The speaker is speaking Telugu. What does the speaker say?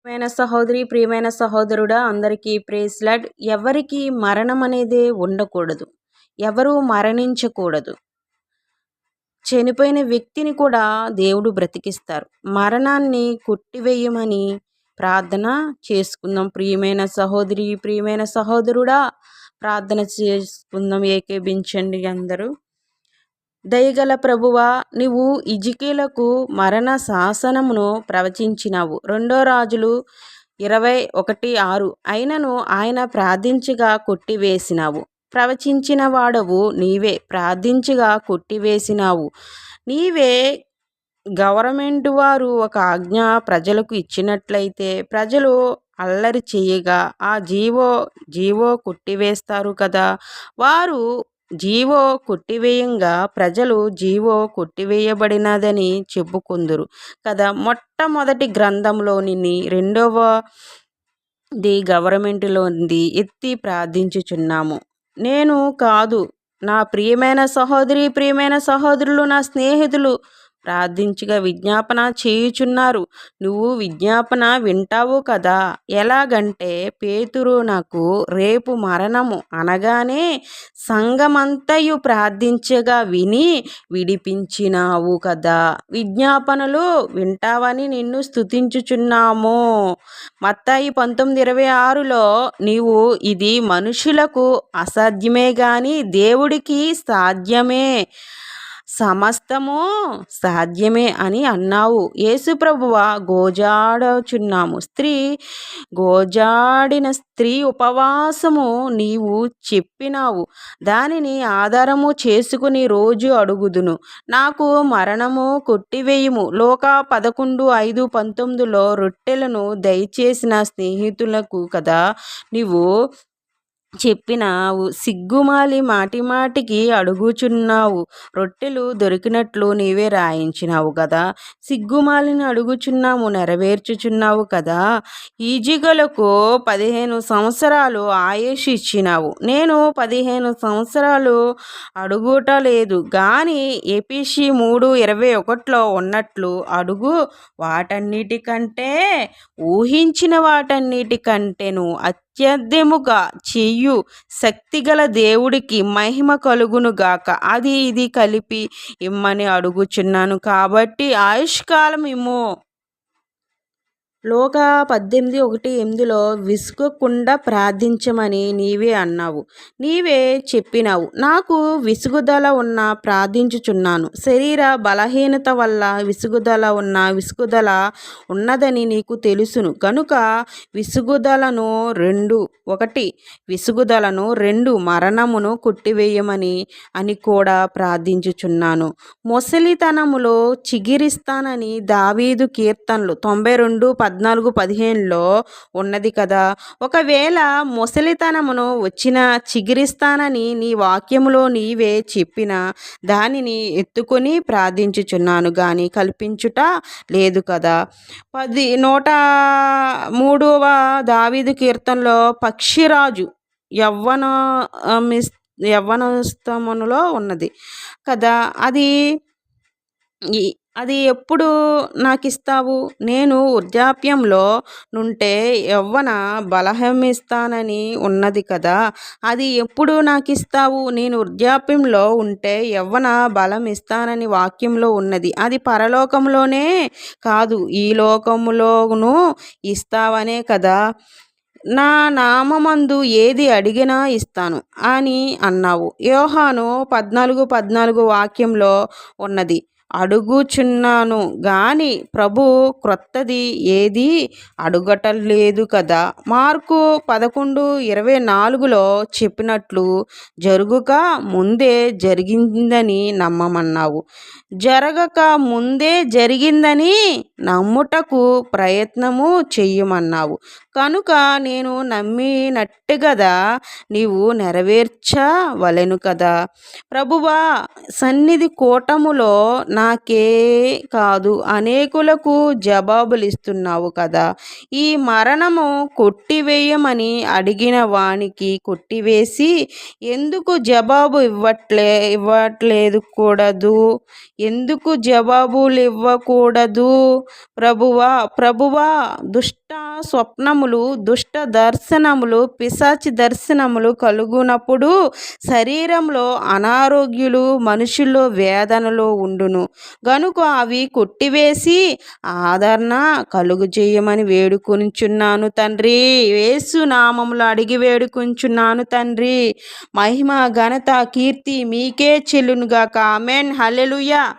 ప్రియమైన సహోదరి, ప్రియమైన సహోదరుడా, అందరికీ ప్రైజ్ లార్డ్. ఎవరికి మరణం అనేదే ఉండకూడదు. ఎవరు మరణించకూడదు. చనిపోయిన వ్యక్తిని కూడా దేవుడు బ్రతికిస్తారు. మరణాన్ని కొట్టివేయమని ప్రార్థన చేసుకుందాం. ప్రియమైన సహోదరి, ప్రియమైన సహోదరుడా, ప్రార్థన చేసుకుందాం. ఏకీభించండి అందరూ. దయగల ప్రభువా, నీవు ఇజికేలకు మరణ శాసనమును ప్రవచించినావు. 2 రాజులు 21:6. అయినను ఆయన ప్రార్థించగా కొట్టివేసినావు. ప్రవచించిన వాడవు నీవే, ప్రార్థించగా కొట్టివేసినావు. నీవే గవర్నమెంట్ వారు ఒక ఆజ్ఞ ప్రజలకు ఇచ్చినట్లయితే ప్రజలు అల్లరి చేయగా ఆ జీవో కొట్టివేస్తారు కదా. వారు జీవో కొట్టివేయంగా ప్రజలు జీవో కొట్టివేయబడినదని చెప్పుకుందురు కదా. మొట్టమొదటి గ్రంథంలోని 2వది గవర్నమెంట్లోనిది ఎత్తి ప్రార్థించుచున్నాము. నేను కాదు, నా ప్రియమైన సహోదరి, ప్రియమైన సహోదరులు, నా స్నేహితులు ప్రార్థించగా విజ్ఞాపన చేయుచున్నారు. నువ్వు విజ్ఞాపన వింటావు కదా. ఎలాగంటే పేతురు నాకు రేపు మరణము అనగానే సంఘమంతయు ప్రార్థించగా విని విడిపించినావు కదా. విజ్ఞాపనలు వింటావని నిన్ను స్తుతించుచున్నాము. మత్తయి 19:26లో నీవు ఇది మనుషులకు అసాధ్యమే గాని దేవుడికి సాధ్యమే, సమస్తము సాధ్యమే అని అన్నావు. యేసుప్రభువ గోజాడుచున్నాము. గోజాడిన స్త్రీ ఉపవాసము నీవు చెప్పినావు. దానిని ఆధారము చేసుకుని రోజు అడుగుదును, నాకు మరణము కొట్టివేయుము. లూకా 11:5-19లో రొట్టెలను దయచేసిన స్నేహితులకు కదా నీవు చెప్పినావు. సిగ్గుమాలి మాటిమాటికి అడుగుచున్నావు. రొట్టెలు దొరికినట్లు నీవే రాయించినావు కదా. సిగ్గుమాలిని అడుగుచున్నాము, నెరవేర్చుచున్నావు కదా. ఈజిగలకు 15 సంవత్సరాలు ఆయుష్ ఇచ్చినావు. నేను 15 సంవత్సరాలు అడుగుట లేదు గాని ఎఫెసీ 3:21లో ఉన్నట్లు అడుగు వాటన్నిటికంటే ఊహించిన వాటన్నిటికంటేను అత్యధికముగా చెయ్యు శక్తిగల దేవుడికి మహిమ కలుగునుగాక. అది ఇది కలిపి ఇమ్మని అడుగుచున్నాను కాబట్టి ఆయుష్కాలం ఇమ్ము. లూకా 18:1-8లో విసుగకుండా ప్రార్థించమని నీవే అన్నావు, నీవే చెప్పినావు. నాకు విసుగుదల ఉన్న ప్రార్థించుచున్నాను. శరీర బలహీనత వల్ల విసుగుదల ఉన్నదని నీకు తెలుసును గనుక విసుగుదలను 2 మరణమును కొట్టివేయమని అని కూడా ప్రార్థించుచున్నాను. ముసలితనములో చిగిరిస్తానని దావీదు కీర్తనలు 92:14-15లో ఉన్నది కదా. ఒకవేళ ముసలితనమును వచ్చిన చిగిరిస్తానని నీ వాక్యములో నీవే చెప్పిన దానిని ఎత్తుకొని ప్రార్థించుచున్నాను గాని కల్పించుట లేదు కదా. 103వ దావీదు కీర్తనలో పక్షిరాజు యవ్వనస్తములో ఉన్నది కదా. అది ఎప్పుడు నాకిస్తావు? నేను వృద్ధాప్యంలో నుంటే యవ్వన బలమిస్తానని ఉన్నది కదా. అది ఎప్పుడు నాకిస్తావు? నేను వృద్ధాప్యంలో ఉంటే యవ్వన బలం ఇస్తానని వాక్యంలో ఉన్నది. అది పరలోకంలోనే కాదు, ఈ లోకములోనూ ఇస్తావనే కదా. నా నామమందు ఏది అడిగినా ఇస్తాను అని అన్నావు. యోహాను 14:14 వాక్యంలో ఉన్నది. అడుగుచున్నాను గాని ప్రభు క్రొత్తది ఏది అడుగటలేదు కదా. మార్కు 11:24లో చెప్పినట్లు జరుగుక ముందే జరిగిందని నమ్మమన్నావు. జరగక ముందే జరిగిందని నమ్ముటకు ప్రయత్నము చెయ్యమన్నావు. కనుక నేను నమ్మినట్టు కదా నీవు నెరవేర్చవలెను కదా. ప్రభువా, సన్నిధి కూటములో నాకే కాదు అనేకులకు జవాబులిస్తున్నావు కదా. ఈ మరణము కొట్టివేయమని అడిగిన వానికి కొట్టివేసి ఎందుకు జవాబు ఇవ్వట్లేదు కూడదు? ఎందుకు జవాబులివ్వకూడదు? ప్రభువా, దుష్ట స్వప్నములు, దుష్ట దర్శనములు, పిశాచి దర్శనములు కలుగునప్పుడు శరీరంలో అనారోగ్యులు, మనుషుల్లో వేదనలో ఉండును. గనుక అవి కొట్టివేసి ఆదరణ కలుగు చేయమని వేడుకొనుచున్నాను తండ్రి. యేసు నామములో అడిగి వేడుకొంచున్నాను తండ్రి. మహిమ ఘనత కీర్తి మీకే చెల్లునుగాక. ఆమేన్. హల్లెలూయా.